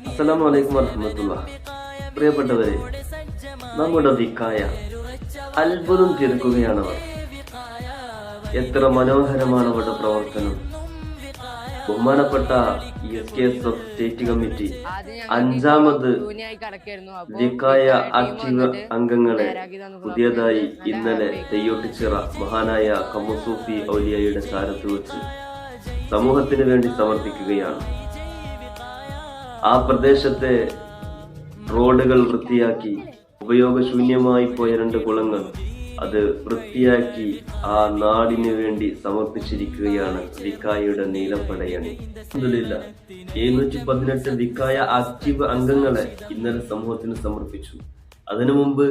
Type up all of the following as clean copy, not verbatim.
അസ്സലാമു അലൈക്കും വറഹ്മത്തുള്ളാഹി. പ്രിയപ്പെട്ടവരെ, നമ്മുടെ വിക്കായ അത്ഭുതം തീർക്കുകയാണവർ. എത്ര മനോഹരമാണ് അവരുടെ പ്രവർത്തനം. ബഹുമാനപ്പെട്ട SKSF സ്റ്റേറ്റ് കമ്മിറ്റി 5ാമത് വിക്കായ ആക്റ്റീവ് അംഗങ്ങളെ പുതിയതായി ഇന്നലെ തെയ്യോട്ടിച്ചിറ മഹാനായ കമ്മുസൂഫി ഔലിയയുടെ ചാരത്ത് വെച്ച് സമൂഹത്തിന് വേണ്ടി സമർപ്പിക്കുകയാണ്. ആ പ്രദേശത്തെ റോഡുകൾ വൃത്തിയാക്കി, ഉപയോഗശൂന്യമായി പോയ 2 കുളങ്ങൾ അത് വൃത്തിയാക്കി ആ നാടിന് വേണ്ടി സമർപ്പിച്ചിരിക്കുകയാണ് വിക്കായയുടെ നീലപ്പടയണി. അൽഹംദുലില്ലാഹ്, 718 വിക്കായ ആക്റ്റീവ് അംഗങ്ങളെ ഇന്നലെ സമൂഹത്തിന് സമർപ്പിച്ചു. അതിനു മുമ്പ്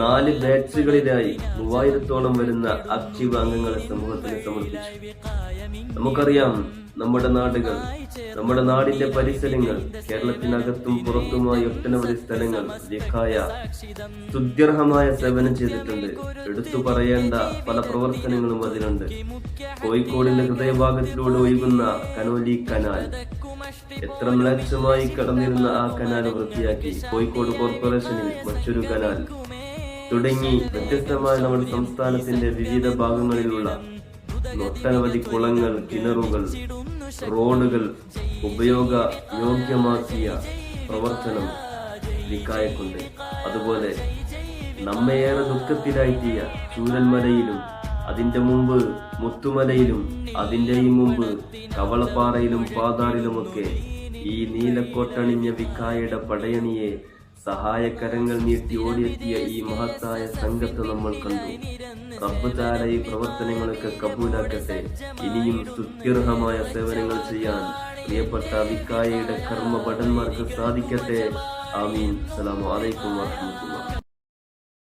4 ബാച്ചുകളിലായി 3000-ഓളം വരുന്ന ആക്റ്റീവ് അംഗങ്ങളെ സമൂഹത്തിന് സമർപ്പിച്ചു. നമുക്കറിയാം, നമ്മുടെ നാടുകൾ, നമ്മുടെ നാടിന്റെ പരിസരങ്ങൾ, കേരളത്തിനകത്തും പുറത്തുമായി ഒട്ടനവധി സ്ഥലങ്ങൾ വിക്കായ സ്തുത്യർഹമായ സേവനം ചെയ്തിട്ടുണ്ട്. എടുത്തു പറയേണ്ട പല പ്രവർത്തനങ്ങളും അതിലുണ്ട്. കോഴിക്കോടിന്റെ ഹൃദയഭാഗത്തിലൂടെ ഒഴുകുന്ന കനോലി കനാൽ, എത്ര മ്ലേച്ഛമായി കടന്നിരുന്ന ആ കനാൽ വൃത്തിയാക്കി. കോഴിക്കോട് കോർപ്പറേഷനിൽ മറ്റൊരു കനാൽ തുടങ്ങി വ്യത്യസ്തമായ നമ്മുടെ സംസ്ഥാനത്തിന്റെ വിവിധ ഭാഗങ്ങളിലുള്ള ഒട്ടനവധി കുളങ്ങൾ, കിണറുകൾ, റോഡുകൾ ഉപയോഗ യോഗ്യമാക്കിയ പ്രവർത്തനം വിക്കായക്കുണ്ട്. അതുപോലെ നമ്മയേറെ ദുഃഖത്തിലായിട്ടിയ ചൂരൽമലയിലും, അതിന്റെ മുമ്പ് മുത്തുമലയിലും, അതിന്റെയും മുമ്പ് കവളപ്പാറയിലും പാതാറിലുമൊക്കെ ഈ നീലക്കോട്ടണിഞ്ഞ വിക്കായയുടെ പടയണിയെ സഹായകരങ്ങൾ നീട്ടി ഓടിയെത്തിയ ഈ മഹത്തായ സംഘത്തെ നമ്മൾ കണ്ടു. റബ്ബ് തആല ഈ പ്രവർത്തനങ്ങളൊക്കെ കബൂലാക്കട്ടെ. ഇനിയും സ്തുത്യർഹമായ സേവനങ്ങൾ ചെയ്യാൻ പ്രിയപ്പെട്ട വിക്കായയുടെ കർമ്മ ഭടന്മാർക്ക് സാധിക്കട്ടെ. ആമീൻ. അസ്സലാമു അലൈക്കും വറഹ്മത്തുള്ളാഹി.